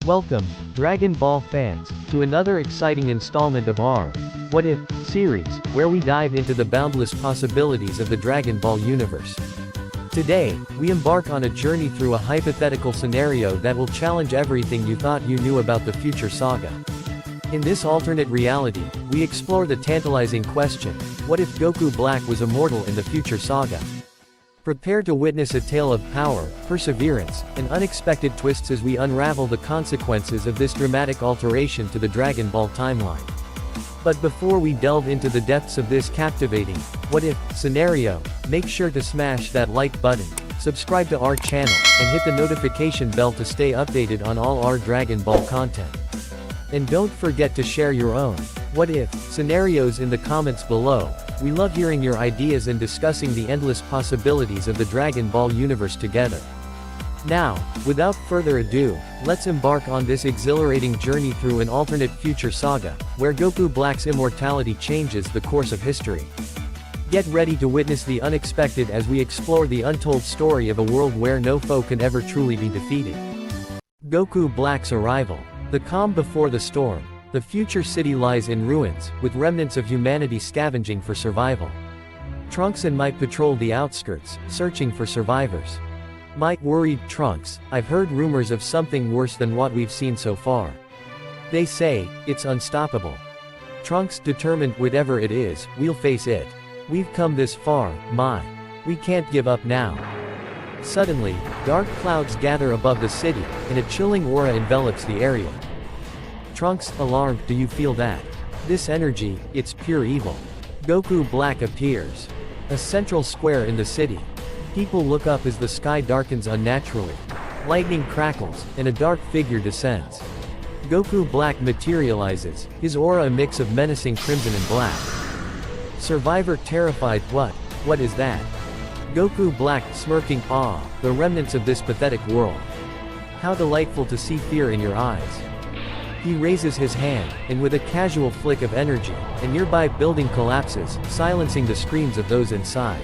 Welcome, Dragon Ball fans, to another exciting installment of our What If series, where we dive into the boundless possibilities of the Dragon Ball universe. Today, we embark on a journey through a hypothetical scenario that will challenge everything you thought you knew about the Future Saga. In this alternate reality, we explore the tantalizing question, what if Goku Black was immortal in the Future Saga? Prepare to witness a tale of power, perseverance, and unexpected twists as we unravel the consequences of this dramatic alteration to the Dragon Ball timeline. But before we delve into the depths of this captivating, what-if scenario, make sure to smash that like button, subscribe to our channel, and hit the notification bell to stay updated on all our Dragon Ball content. And don't forget to share your own what-if scenarios in the comments below. We love hearing your ideas and discussing the endless possibilities of the Dragon Ball universe together. Now, without further ado, let's embark on this exhilarating journey through an alternate future saga, where Goku Black's immortality changes the course of history. Get ready to witness the unexpected as we explore the untold story of a world where no foe can ever truly be defeated. Goku Black's arrival. The calm before the storm. The future city lies in ruins, with remnants of humanity scavenging for survival. Trunks and Might patrol the outskirts, searching for survivors. Might worried, Trunks, I've heard rumors of something worse than what we've seen so far. They say, it's unstoppable. Trunks determined, whatever it is, we'll face it. We've come this far, Might. We can't give up now. Suddenly, dark clouds gather above the city, and a chilling aura envelops the area. Trunks, alarmed, do you feel that? This energy, it's pure evil. Goku Black appears. A central square in the city. People look up as the sky darkens unnaturally. Lightning crackles, and a dark figure descends. Goku Black materializes, his aura a mix of menacing crimson and black. Survivor terrified, what is that? Goku Black smirking, the remnants of this pathetic world. How delightful to see fear in your eyes. He raises his hand, and with a casual flick of energy, a nearby building collapses, silencing the screams of those inside.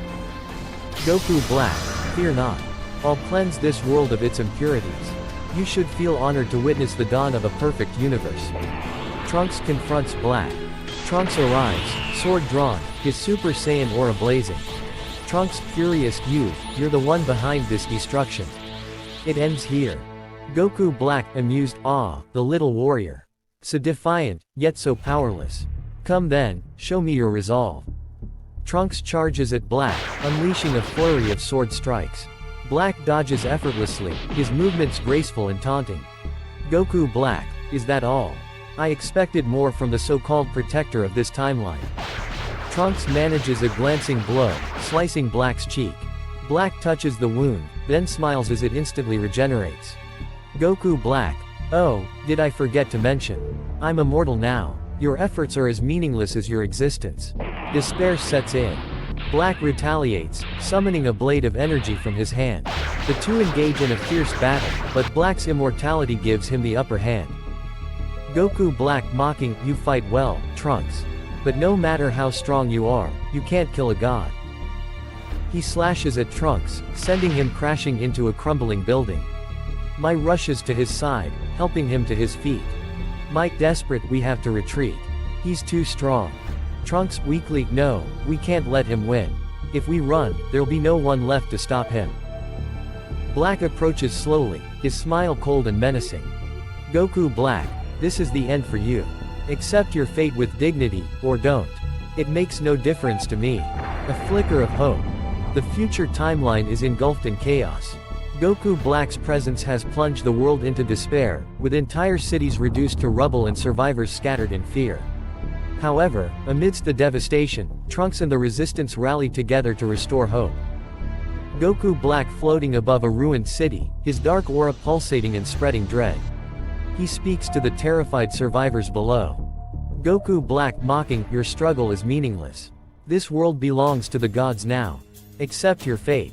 Goku Black, fear not. I'll cleanse this world of its impurities. You should feel honored to witness the dawn of a perfect universe. Trunks confronts Black. Trunks arrives, sword drawn, his Super Saiyan aura blazing. Trunks, furious, you're the one behind this destruction. It ends here. Goku Black, amused, the little warrior. So defiant, yet so powerless. Come then, show me your resolve. Trunks charges at Black, unleashing a flurry of sword strikes. Black dodges effortlessly, his movements graceful and taunting. Goku Black, is that all? I expected more from the so-called protector of this timeline. Trunks manages a glancing blow, slicing Black's cheek. Black touches the wound, then smiles as it instantly regenerates. Goku Black, oh, did I forget to mention? I'm immortal now. Your efforts are as meaningless as your existence. Despair sets in. Black retaliates, summoning a blade of energy from his hand. The two engage in a fierce battle, but Black's immortality gives him the upper hand. Goku Black mocking, you fight well, Trunks. But no matter how strong you are, you can't kill a god. He slashes at Trunks, sending him crashing into a crumbling building. Might rushes to his side, helping him to his feet. Might desperate, we have to retreat. He's too strong. Trunks weakly, no, we can't let him win. If we run, there'll be no one left to stop him. Black approaches slowly, his smile cold and menacing. Goku Black, this is the end for you. Accept your fate with dignity, or don't. It makes no difference to me. A flicker of hope. The future timeline is engulfed in chaos. Goku Black's presence has plunged the world into despair, with entire cities reduced to rubble and survivors scattered in fear. However, amidst the devastation, Trunks and the Resistance rally together to restore hope. Goku Black floating above a ruined city, his dark aura pulsating and spreading dread. He speaks to the terrified survivors below. Goku Black mocking, your struggle is meaningless. This world belongs to the gods now. Accept your fate.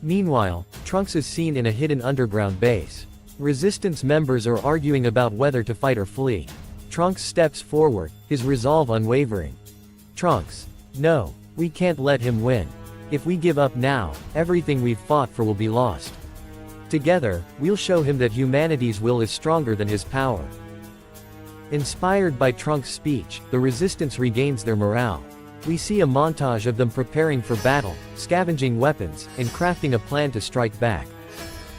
Meanwhile, Trunks is seen in a hidden underground base. Resistance members are arguing about whether to fight or flee. Trunks steps forward, his resolve unwavering. Trunks, no, we can't let him win. If we give up now, everything we've fought for will be lost. Together, we'll show him that humanity's will is stronger than his power. Inspired by Trunks' speech, the Resistance regains their morale. We see a montage of them preparing for battle, scavenging weapons, and crafting a plan to strike back.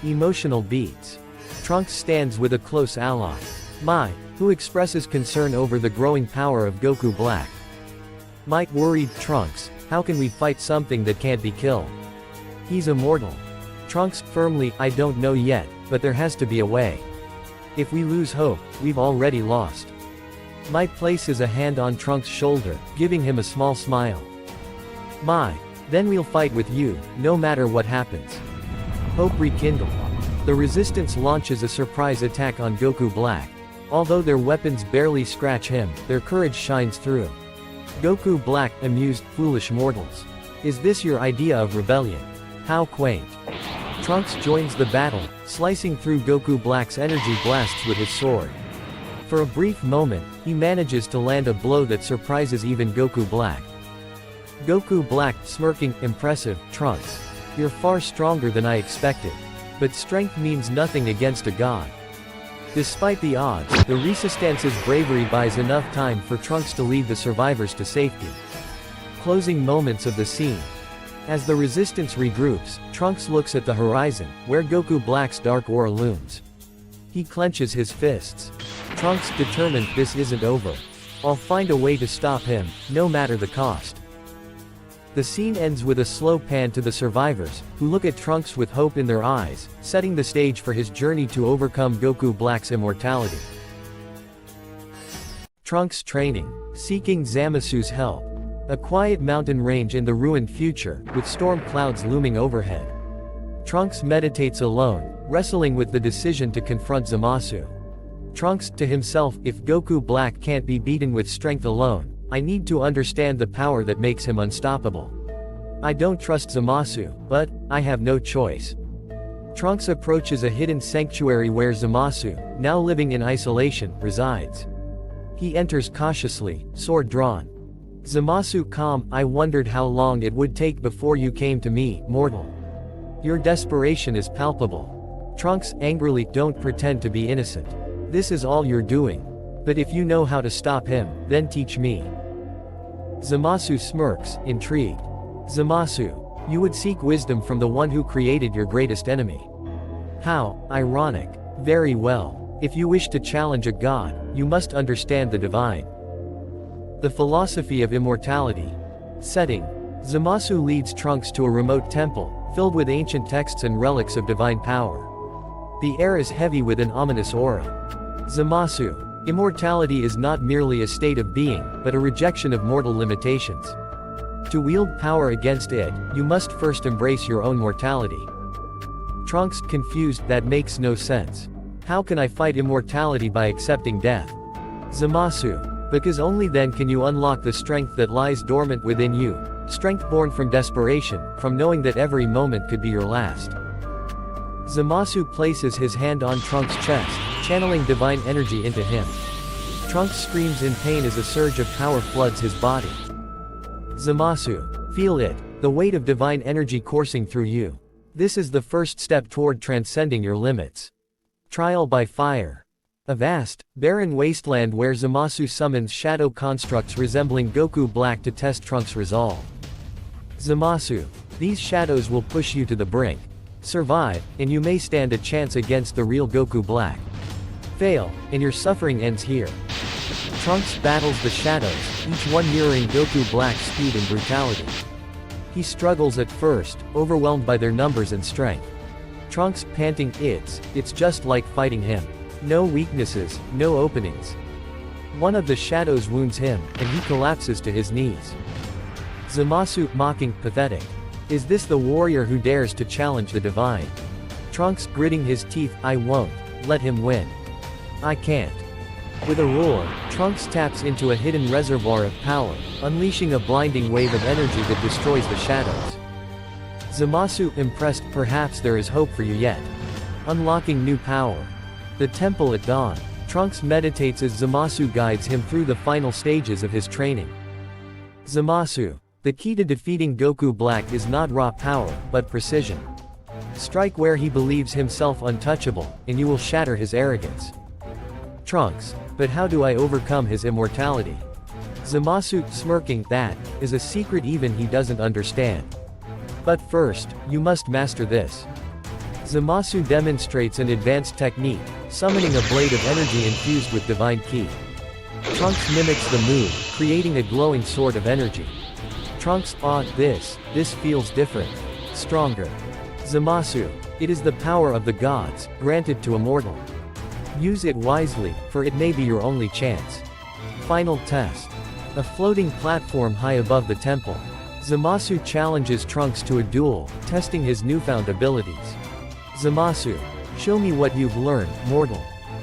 Emotional beats. Trunks stands with a close ally, Mai, who expresses concern over the growing power of Goku Black. Might worried, Trunks, how can we fight something that can't be killed? He's immortal. Trunks, firmly, I don't know yet, but there has to be a way. If we lose hope, we've already lost. Might places a hand on Trunks' shoulder, giving him a small smile. Mai, then we'll fight with you, no matter what happens. Hope rekindled. The Resistance launches a surprise attack on Goku Black. Although their weapons barely scratch him, their courage shines through. Goku Black, amused, foolish mortals. Is this your idea of rebellion? How quaint. Trunks joins the battle, slicing through Goku Black's energy blasts with his sword. For a brief moment, he manages to land a blow that surprises even Goku Black. Goku Black, smirking, impressive, Trunks. You're far stronger than I expected. But strength means nothing against a god. Despite the odds, the Resistance's bravery buys enough time for Trunks to lead the survivors to safety. Closing moments of the scene. As the Resistance regroups, Trunks looks at the horizon, where Goku Black's dark aura looms. He clenches his fists. Trunks, determined, this isn't over. I'll find a way to stop him, no matter the cost. The scene ends with a slow pan to the survivors, who look at Trunks with hope in their eyes, setting the stage for his journey to overcome Goku Black's immortality. Trunks training, seeking Zamasu's help. A quiet mountain range in the ruined future, with storm clouds looming overhead. Trunks meditates alone, wrestling with the decision to confront Zamasu. Trunks, to himself, if Goku Black can't be beaten with strength alone, I need to understand the power that makes him unstoppable. I don't trust Zamasu, but I have no choice. Trunks approaches a hidden sanctuary where Zamasu, now living in isolation, resides. He enters cautiously, sword drawn. Zamasu, calm, I wondered how long it would take before you came to me, mortal. Your desperation is palpable. Trunks, angrily, don't pretend to be innocent. This is all you're doing. But if you know how to stop him, then teach me. Zamasu smirks, intrigued. Zamasu, you would seek wisdom from the one who created your greatest enemy. How ironic. Very well. If you wish to challenge a god, you must understand the divine. The philosophy of immortality. Setting. Zamasu leads Trunks to a remote temple, filled with ancient texts and relics of divine power. The air is heavy with an ominous aura. Zamasu, immortality is not merely a state of being, but a rejection of mortal limitations. To wield power against it, you must first embrace your own mortality. Trunks, confused, that makes no sense. How can I fight immortality by accepting death? Zamasu, because only then can you unlock the strength that lies dormant within you, strength born from desperation, from knowing that every moment could be your last. Zamasu places his hand on Trunks' chest, channeling divine energy into him. Trunks screams in pain as a surge of power floods his body. Zamasu, feel it, the weight of divine energy coursing through you. This is the first step toward transcending your limits. Trial by fire. A vast, barren wasteland where Zamasu summons shadow constructs resembling Goku Black to test Trunks' resolve. Zamasu, these shadows will push you to the brink. Survive, and you may stand a chance against the real Goku Black. Fail, and your suffering ends here. Trunks battles the shadows, each one mirroring Goku Black's speed and brutality. He struggles at first, overwhelmed by their numbers and strength. Trunks, panting, it's just like fighting him. No weaknesses, no openings. One of the shadows wounds him, and he collapses to his knees. Zamasu, mocking, pathetic. Is this the warrior who dares to challenge the divine? Trunks, gritting his teeth, I won't let him win. I can't. With a roar, Trunks taps into a hidden reservoir of power, unleashing a blinding wave of energy that destroys the shadows. Zamasu, impressed, perhaps there is hope for you yet. Unlocking new power. The temple at dawn. Trunks meditates as Zamasu guides him through the final stages of his training. Zamasu, the key to defeating Goku Black is not raw power, but precision. Strike where he believes himself untouchable, and you will shatter his arrogance. Trunks, but how do I overcome his immortality? Zamasu, smirking, that is a secret even he doesn't understand. But first, you must master this. Zamasu demonstrates an advanced technique, summoning a blade of energy infused with divine ki. Trunks mimics the move, creating a glowing sword of energy. Trunks, this feels different. Stronger. Zamasu, it is the power of the gods, granted to a mortal. Use it wisely, for it may be your only chance. Final test. A floating platform high above the temple. Zamasu challenges Trunks to a duel, testing his newfound abilities. Zamasu, show me what you've learned, mortal.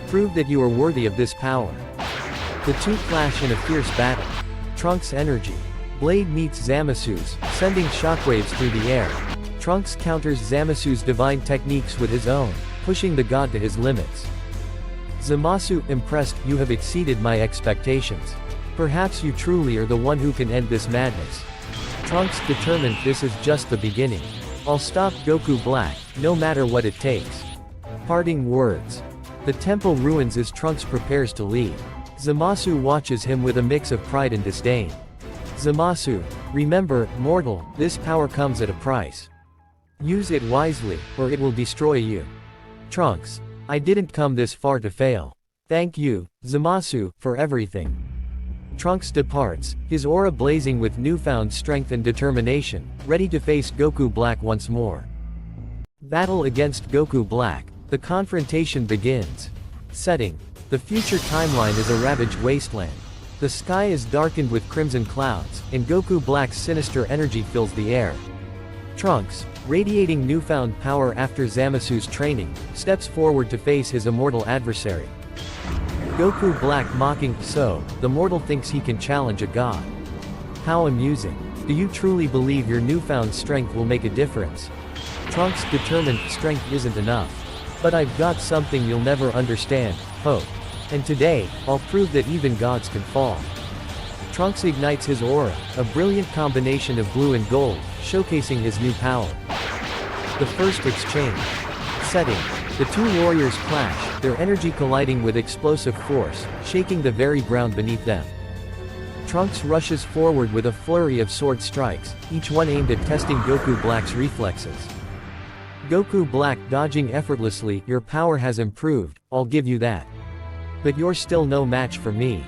Prove that you are worthy of this power. The two clash in a fierce battle. Trunks' energy. Blade meets Zamasu's, sending shockwaves through the air. Trunks counters Zamasu's divine techniques with his own, pushing the god to his limits. Zamasu, impressed, you have exceeded my expectations. Perhaps you truly are the one who can end this madness. Trunks, determined, this is just the beginning. I'll stop Goku Black, no matter what it takes. Parting words. The temple ruins as Trunks prepares to leave. Zamasu watches him with a mix of pride and disdain. Zamasu, remember, mortal, this power comes at a price. Use it wisely, or it will destroy you. Trunks, I didn't come this far to fail. Thank you, Zamasu, for everything. Trunks departs, his aura blazing with newfound strength and determination, ready to face Goku Black once more. Battle against Goku Black. The confrontation begins. Setting. The future timeline is a ravaged wasteland. The sky is darkened with crimson clouds, and Goku Black's sinister energy fills the air. Trunks, radiating newfound power after Zamasu's training, steps forward to face his immortal adversary. Goku Black mocking, so, the mortal thinks he can challenge a god. How amusing. Do you truly believe your newfound strength will make a difference? Trunks, determined, strength isn't enough. But I've got something you'll never understand, hope. And today, I'll prove that even gods can fall. Trunks ignites his aura, a brilliant combination of blue and gold, showcasing his new power. The first exchange. Setting. The two warriors clash, their energy colliding with explosive force, shaking the very ground beneath them. Trunks rushes forward with a flurry of sword strikes, each one aimed at testing Goku Black's reflexes. Goku Black dodging effortlessly, your power has improved, I'll give you that. But you're still no match for me.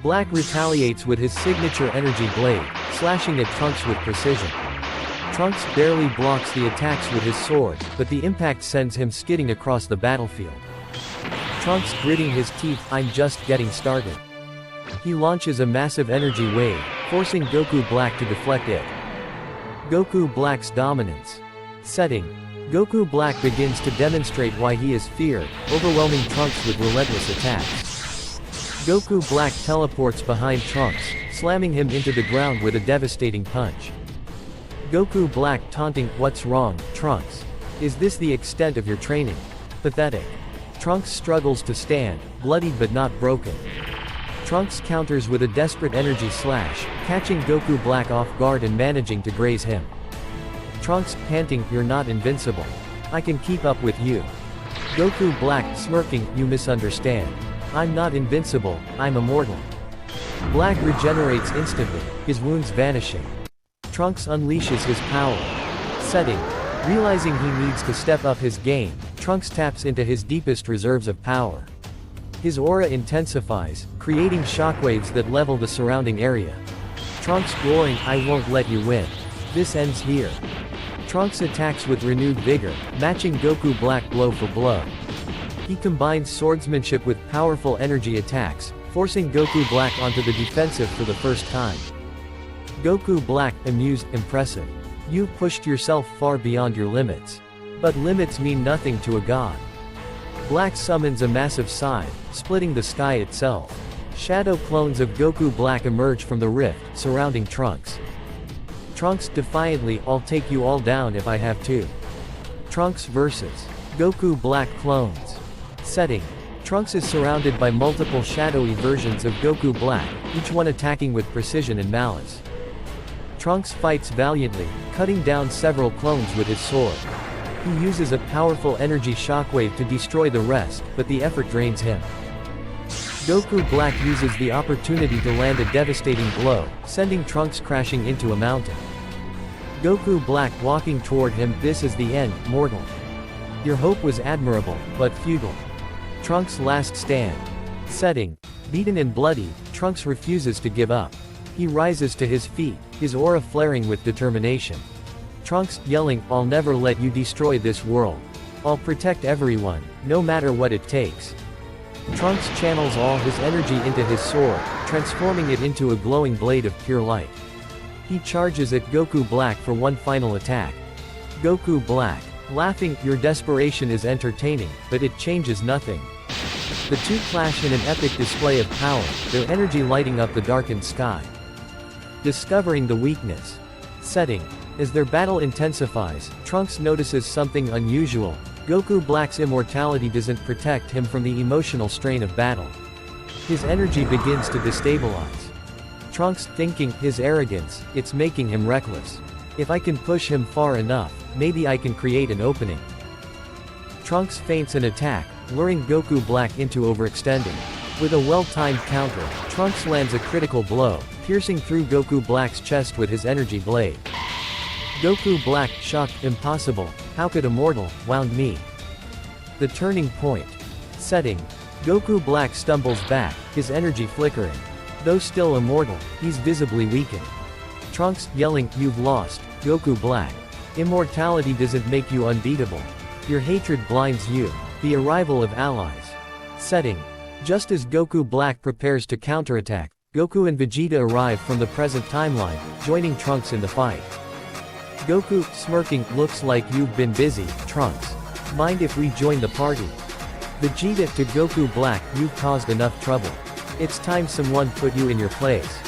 Black retaliates with his signature energy blade, slashing at Trunks with precision. Trunks barely blocks the attacks with his sword, but the impact sends him skidding across the battlefield. Trunks gritting his teeth, I'm just getting started. He launches a massive energy wave, forcing Goku Black to deflect it. Goku Black's dominance. Setting. Goku Black begins to demonstrate why he is feared, overwhelming Trunks with relentless attacks. Goku Black teleports behind Trunks, slamming him into the ground with a devastating punch. Goku Black taunting, what's wrong, Trunks? Is this the extent of your training? Pathetic. Trunks struggles to stand, bloodied but not broken. Trunks counters with a desperate energy slash, catching Goku Black off guard and managing to graze him. Trunks, panting, you're not invincible. I can keep up with you. Goku Black, smirking, you misunderstand. I'm not invincible, I'm immortal. Black regenerates instantly, his wounds vanishing. Trunks unleashes his power. Setting. Realizing he needs to step up his game, Trunks taps into his deepest reserves of power. His aura intensifies, creating shockwaves that level the surrounding area. Trunks roaring, I won't let you win. This ends here. Trunks attacks with renewed vigor, matching Goku Black blow for blow. He combines swordsmanship with powerful energy attacks, forcing Goku Black onto the defensive for the first time. Goku Black, amused, impressive. You've pushed yourself far beyond your limits. But limits mean nothing to a god. Black summons a massive scythe, splitting the sky itself. Shadow clones of Goku Black emerge from the rift, surrounding Trunks. Trunks defiantly, I'll take you all down if I have to. Trunks vs. Goku Black clones. Setting. Trunks is surrounded by multiple shadowy versions of Goku Black, each one attacking with precision and malice. Trunks fights valiantly, cutting down several clones with his sword. He uses a powerful energy shockwave to destroy the rest, but the effort drains him. Goku Black uses the opportunity to land a devastating blow, sending Trunks crashing into a mountain. Goku Black walking toward him. This is the end, mortal. Your hope was admirable, but futile. Trunks' last stand. Setting. Beaten and bloody, Trunks refuses to give up. He rises to his feet, his aura flaring with determination. Trunks, yelling, "I'll never let you destroy this world. I'll protect everyone, no matter what it takes." Trunks channels all his energy into his sword, transforming it into a glowing blade of pure light. He charges at Goku Black for one final attack. Goku Black, laughing, "Your desperation is entertaining, but it changes nothing." The two clash in an epic display of power, their energy lighting up the darkened sky. Discovering the weakness. Setting. As their battle intensifies, Trunks notices something unusual. Goku Black's immortality doesn't protect him from the emotional strain of battle. His energy begins to destabilize. Trunks, thinking, his arrogance, it's making him reckless. If I can push him far enough, maybe I can create an opening. Trunks feints an attack, luring Goku Black into overextending. With a well-timed counter, Trunks lands a critical blow, piercing through Goku Black's chest with his energy blade. Goku Black, shocked, "Impossible, how could Immortal wound me?" The turning point. Setting. Goku Black stumbles back, his energy flickering. Though still immortal, he's visibly weakened. Trunks, yelling, "You've lost, Goku Black. Immortality doesn't make you unbeatable. Your hatred blinds you." The arrival of allies. Setting. Just as Goku Black prepares to counterattack, Goku and Vegeta arrive from the present timeline, joining Trunks in the fight. Goku, smirking, "Looks like you've been busy, Trunks. Mind if we join the party?" Vegeta to Goku Black, "You've caused enough trouble. It's time someone put you in your place."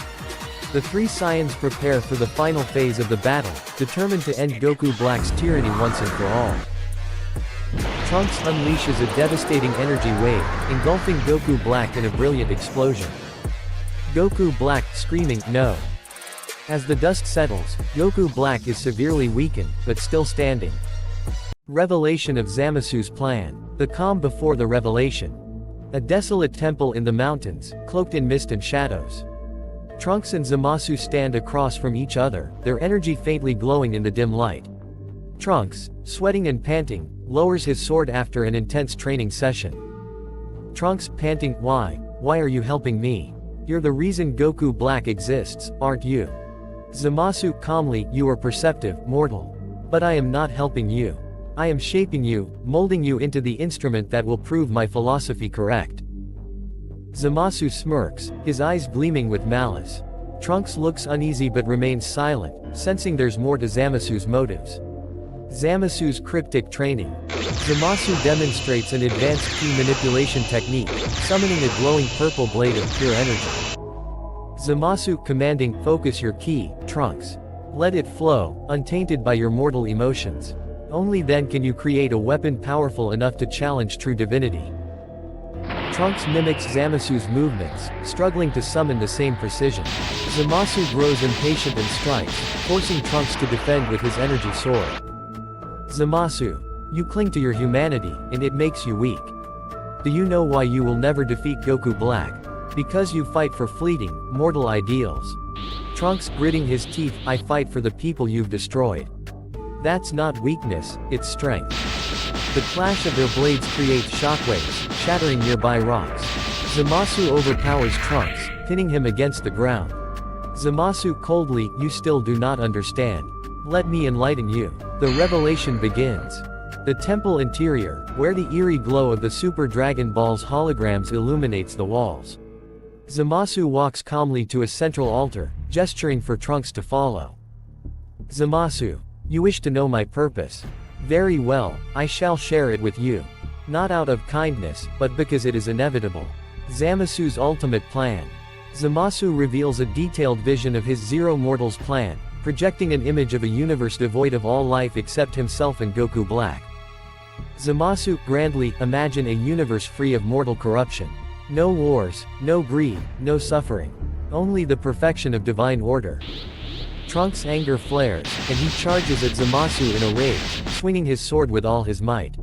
The three Saiyans prepare for the final phase of the battle, determined to end Goku Black's tyranny once and for all. Trunks unleashes a devastating energy wave, engulfing Goku Black in a brilliant explosion. Goku Black, screaming, "No!" As the dust settles, Goku Black is severely weakened, but still standing. Revelation of Zamasu's plan. The calm before the revelation. A desolate temple in the mountains, cloaked in mist and shadows. Trunks and Zamasu stand across from each other, their energy faintly glowing in the dim light. Trunks, sweating and panting, lowers his sword after an intense training session. Trunks, panting, Why are you helping me? You're the reason Goku Black exists, aren't you?" Zamasu, calmly, "You are perceptive, mortal. But I am not helping you. I am shaping you, molding you into the instrument that will prove my philosophy correct." Zamasu smirks, his eyes gleaming with malice. Trunks looks uneasy but remains silent, sensing there's more to Zamasu's motives. Zamasu's cryptic training. Zamasu demonstrates an advanced key manipulation technique, summoning a glowing purple blade of pure energy. Zamasu, commanding, "Focus your ki, Trunks. Let it flow, untainted by your mortal emotions. Only then can you create a weapon powerful enough to challenge true divinity." Trunks mimics Zamasu's movements, struggling to summon the same precision. Zamasu grows impatient and strikes, forcing Trunks to defend with his energy sword. Zamasu, "You cling to your humanity, and it makes you weak. Do you know why you will never defeat Goku Black? Because you fight for fleeting, mortal ideals." Trunks, gritting his teeth, "I fight for the people you've destroyed. That's not weakness, it's strength." The clash of their blades creates shockwaves, shattering nearby rocks. Zamasu overpowers Trunks, pinning him against the ground. Zamasu, coldly, "You still do not understand. Let me enlighten you." The revelation begins. The temple interior, where the eerie glow of the Super Dragon Ball's holograms illuminates the walls. Zamasu walks calmly to a central altar, gesturing for Trunks to follow. Zamasu, "You wish to know my purpose? Very well, I shall share it with you. Not out of kindness, but because it is inevitable. Zamasu's ultimate plan." Zamasu reveals a detailed vision of his Zero Mortals plan, projecting an image of a universe devoid of all life except himself and Goku Black. Zamasu, grandly, "Imagine a universe free of mortal corruption. No wars, no greed, no suffering. Only the perfection of divine order." Trunks' anger flares, and he charges at Zamasu in a rage, swinging his sword with all his might.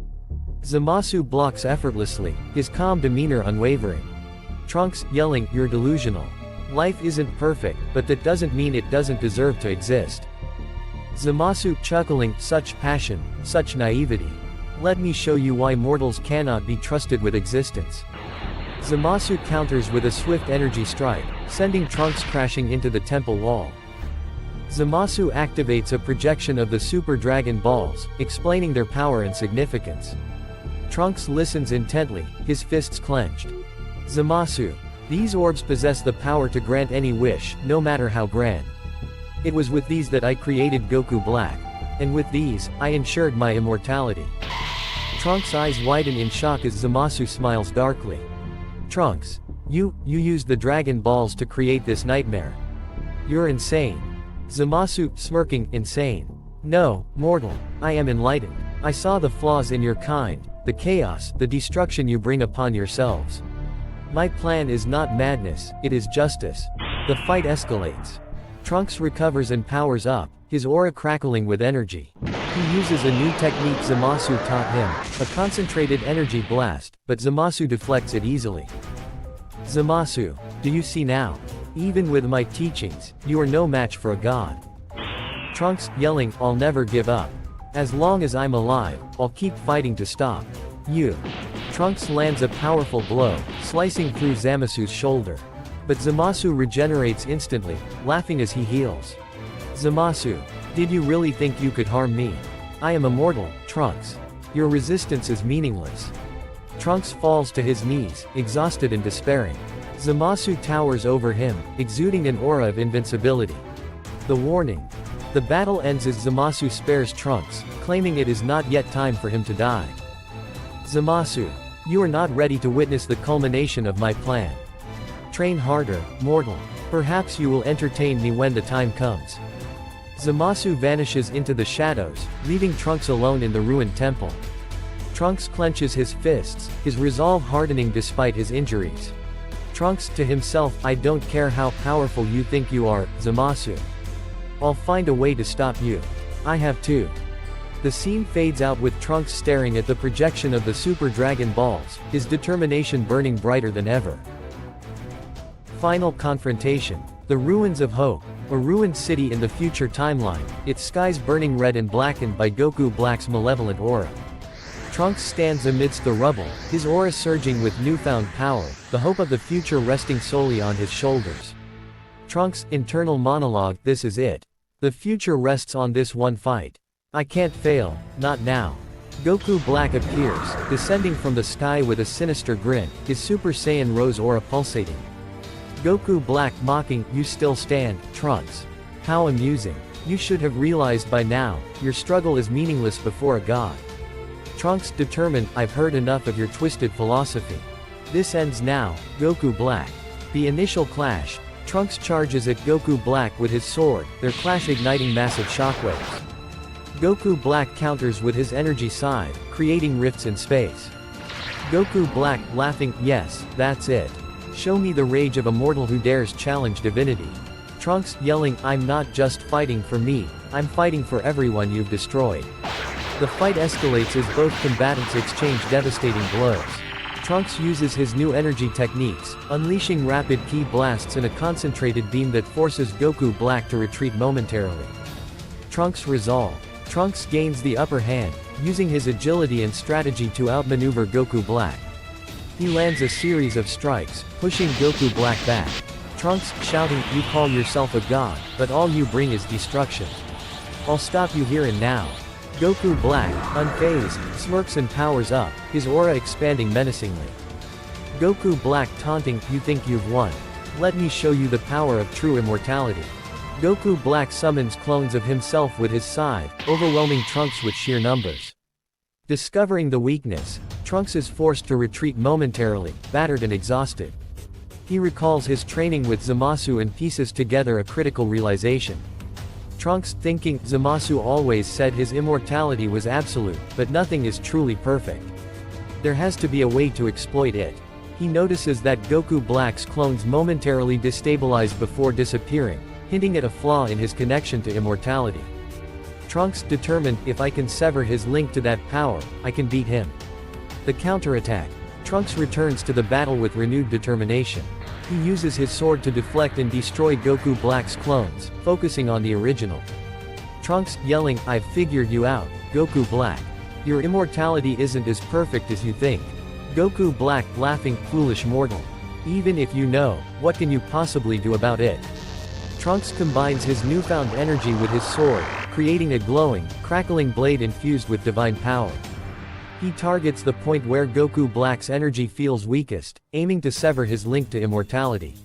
Zamasu blocks effortlessly, his calm demeanor unwavering. Trunks, yelling, "You're delusional. Life isn't perfect, but that doesn't mean it doesn't deserve to exist." Zamasu, chuckling, "Such passion, such naivety. Let me show you why mortals cannot be trusted with existence." Zamasu counters with a swift energy strike, sending Trunks crashing into the temple wall. Zamasu activates a projection of the Super Dragon Balls, explaining their power and significance. Trunks listens intently, his fists clenched. Zamasu. These orbs possess the power to grant any wish, no matter how grand. It was with these that I created Goku Black. And with these, I ensured my immortality. Trunks' eyes widen in shock as Zamasu smiles darkly. Trunks. You used the Dragon Balls to create this nightmare. You're insane. Zamasu, smirking, insane. No, mortal. I am enlightened. I saw the flaws in your kind, the chaos, the destruction you bring upon yourselves. My plan is not madness, it is justice. The fight escalates. Trunks recovers and powers up, his aura crackling with energy. He uses a new technique Zamasu taught him, a concentrated energy blast, but Zamasu deflects it easily. Zamasu, do you see now? Even with my teachings, you are no match for a god. Trunks, yelling, "I'll never give up. As long as I'm alive, I'll keep fighting to stop you." Trunks lands a powerful blow, slicing through Zamasu's shoulder. But Zamasu regenerates instantly, laughing as he heals. Zamasu, did you really think you could harm me? I am immortal, Trunks. Your resistance is meaningless. Trunks falls to his knees, exhausted and despairing. Zamasu towers over him, exuding an aura of invincibility. The warning. The battle ends as Zamasu spares Trunks, claiming it is not yet time for him to die. Zamasu. You are not ready to witness the culmination of my plan. Train harder, mortal. Perhaps you will entertain me when the time comes. Zamasu vanishes into the shadows, leaving Trunks alone in the ruined temple. Trunks clenches his fists, his resolve hardening despite his injuries. Trunks to himself, I don't care how powerful you think you are, Zamasu. I'll find a way to stop you. I have too. The scene fades out with Trunks staring at the projection of the Super Dragon Balls, his determination burning brighter than ever. Final confrontation. The ruins of Hope. A ruined city in the future timeline, its skies burning red and blackened by Goku Black's malevolent aura. Trunks stands amidst the rubble, his aura surging with newfound power, the hope of the future resting solely on his shoulders. Trunks' internal monologue, this is it. The future rests on this one fight. I can't fail, not now. Goku Black appears, descending from the sky with a sinister grin, his Super Saiyan Rose aura pulsating. Goku Black mocking, you still stand, Trunks. How amusing. You should have realized by now, your struggle is meaningless before a god. Trunks determined, I've heard enough of your twisted philosophy. This ends now, Goku Black. The initial clash. Trunks charges at Goku Black with his sword, their clash igniting massive shockwaves. Goku Black counters with his energy side, creating rifts in space. Goku Black, laughing, yes, that's it. Show me the rage of a mortal who dares challenge divinity. Trunks, yelling, I'm not just fighting for me, I'm fighting for everyone you've destroyed. The fight escalates as both combatants exchange devastating blows. Trunks uses his new energy techniques, unleashing rapid ki blasts in a concentrated beam that forces Goku Black to retreat momentarily. Trunks' resolve. Trunks gains the upper hand, using his agility and strategy to outmaneuver Goku Black. He lands a series of strikes, pushing Goku Black back. Trunks, shouting, you call yourself a god, but all you bring is destruction. I'll stop you here and now. Goku Black, unfazed, smirks and powers up, his aura expanding menacingly. Goku Black taunting, you think you've won. Let me show you the power of true immortality. Goku Black summons clones of himself with his scythe, overwhelming Trunks with sheer numbers. Discovering the weakness, Trunks is forced to retreat momentarily, battered and exhausted. He recalls his training with Zamasu and pieces together a critical realization. Trunks, thinking, Zamasu always said his immortality was absolute, but nothing is truly perfect. There has to be a way to exploit it. He notices that Goku Black's clones momentarily destabilize before disappearing, hinting at a flaw in his connection to immortality. Trunks, determined, if I can sever his link to that power, I can beat him. The counterattack. Trunks returns to the battle with renewed determination. He uses his sword to deflect and destroy Goku Black's clones, focusing on the original. Trunks, yelling, "I've figured you out, Goku Black. Your immortality isn't as perfect as you think." Goku Black, laughing, "Foolish mortal. Even if you know, what can you possibly do about it?" Trunks combines his newfound energy with his sword, creating a glowing, crackling blade infused with divine power. He targets the point where Goku Black's energy feels weakest, aiming to sever his link to immortality.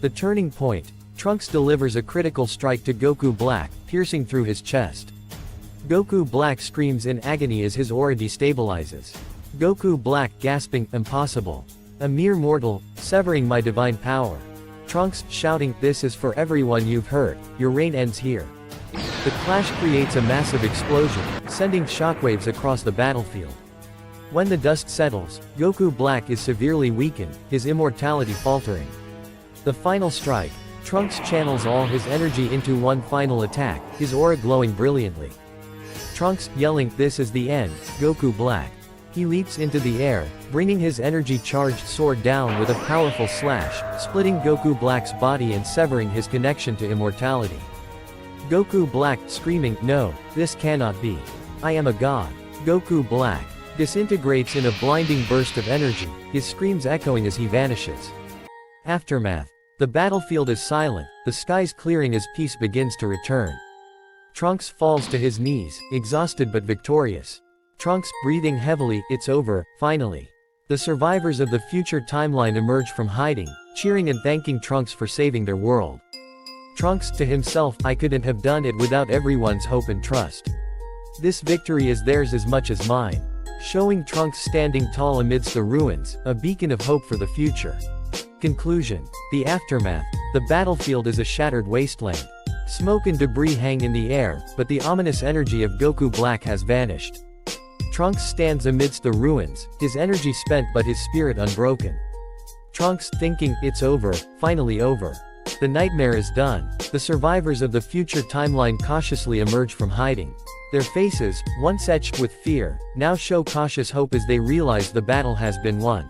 The turning point. Trunks delivers a critical strike to Goku Black, piercing through his chest. Goku Black screams in agony as his aura destabilizes. Goku Black, gasping, "Impossible. A mere mortal, severing my divine power." Trunks, shouting, "This is for everyone you've hurt, your reign ends here." The clash creates a massive explosion, sending shockwaves across the battlefield. When the dust settles, Goku Black is severely weakened, his immortality faltering. The final strike. Trunks channels all his energy into one final attack, his aura glowing brilliantly. Trunks, yelling, "This is the end, Goku Black." He leaps into the air, bringing his energy-charged sword down with a powerful slash, splitting Goku Black's body and severing his connection to immortality. Goku Black, screaming, "No, this cannot be. I am a god." Goku Black disintegrates in a blinding burst of energy, his screams echoing as he vanishes. Aftermath. The battlefield is silent, the skies clearing as peace begins to return. Trunks falls to his knees, exhausted but victorious. Trunks, breathing heavily, "It's over, finally." The survivors of the future timeline emerge from hiding, cheering and thanking Trunks for saving their world. Trunks, to himself, "I couldn't have done it without everyone's hope and trust. This victory is theirs as much as mine." Showing Trunks standing tall amidst the ruins, a beacon of hope for the future. Conclusion. The aftermath. The battlefield is a shattered wasteland. Smoke and debris hang in the air, but the ominous energy of Goku Black has vanished. Trunks stands amidst the ruins, his energy spent but his spirit unbroken. Trunks, thinking, "It's over, finally over. The nightmare is done." The survivors of the future timeline cautiously emerge from hiding. Their faces, once etched with fear, now show cautious hope as they realize the battle has been won.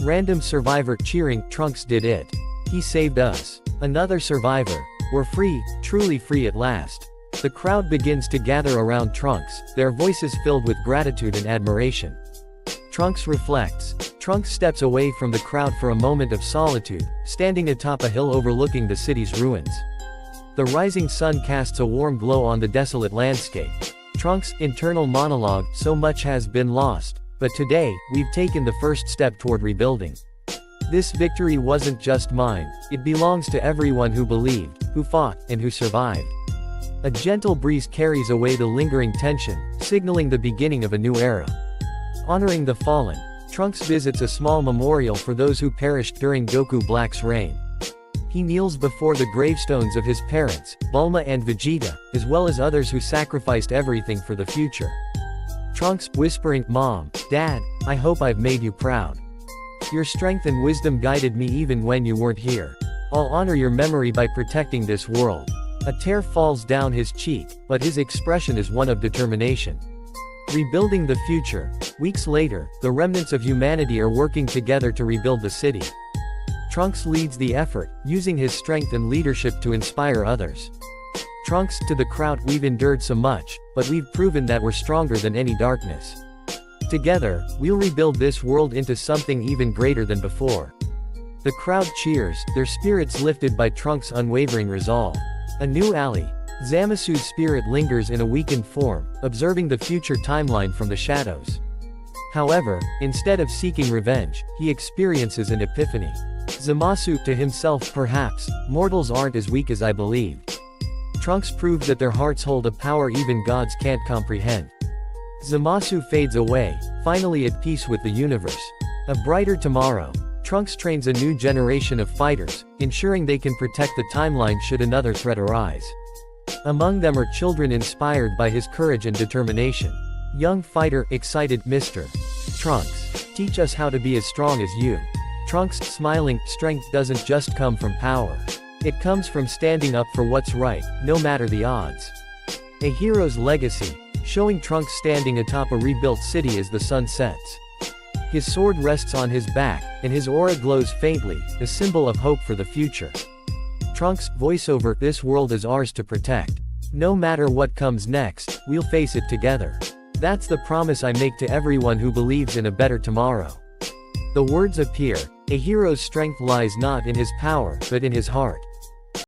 Random survivor, cheering, "Trunks did it. He saved us." Another survivor, "We're free, truly free at last." The crowd begins to gather around Trunks, their voices filled with gratitude and admiration. Trunks reflects. Trunks steps away from the crowd for a moment of solitude, standing atop a hill overlooking the city's ruins. The rising sun casts a warm glow on the desolate landscape. Trunks' internal monologue, "So much has been lost, but today, we've taken the first step toward rebuilding. This victory wasn't just mine, it belongs to everyone who believed, who fought, and who survived." A gentle breeze carries away the lingering tension, signaling the beginning of a new era. Honoring the fallen, Trunks visits a small memorial for those who perished during Goku Black's reign. He kneels before the gravestones of his parents, Bulma and Vegeta, as well as others who sacrificed everything for the future. Trunks, whispering, "Mom, Dad, I hope I've made you proud. Your strength and wisdom guided me even when you weren't here. I'll honor your memory by protecting this world." A tear falls down his cheek, but his expression is one of determination. Rebuilding the future. Weeks later, the remnants of humanity are working together to rebuild the city. Trunks leads the effort, using his strength and leadership to inspire others. Trunks, to the crowd, "We've endured so much, but we've proven that we're stronger than any darkness. Together, we'll rebuild this world into something even greater than before." The crowd cheers, their spirits lifted by Trunks' unwavering resolve. A new ally. Zamasu's spirit lingers in a weakened form, observing the future timeline from the shadows. However, instead of seeking revenge, he experiences an epiphany. Zamasu, to himself, "Perhaps, mortals aren't as weak as I believed." Trunks proved that their hearts hold a power even gods can't comprehend. Zamasu fades away, finally at peace with the universe. A brighter tomorrow. Trunks trains a new generation of fighters, ensuring they can protect the timeline should another threat arise. Among them are children inspired by his courage and determination. Young fighter, excited, "Mr. Trunks, teach us how to be as strong as you." Trunks, smiling, "Strength doesn't just come from power. It comes from standing up for what's right, no matter the odds. A hero's legacy, showing Trunks standing atop a rebuilt city as the sun sets. His sword rests on his back, and his aura glows faintly, a symbol of hope for the future. Trunks, voiceover, this world is ours to protect. No matter what comes next, we'll face it together. That's the promise I make to everyone who believes in a better tomorrow. The words appear. A hero's strength lies not in his power, but in his heart.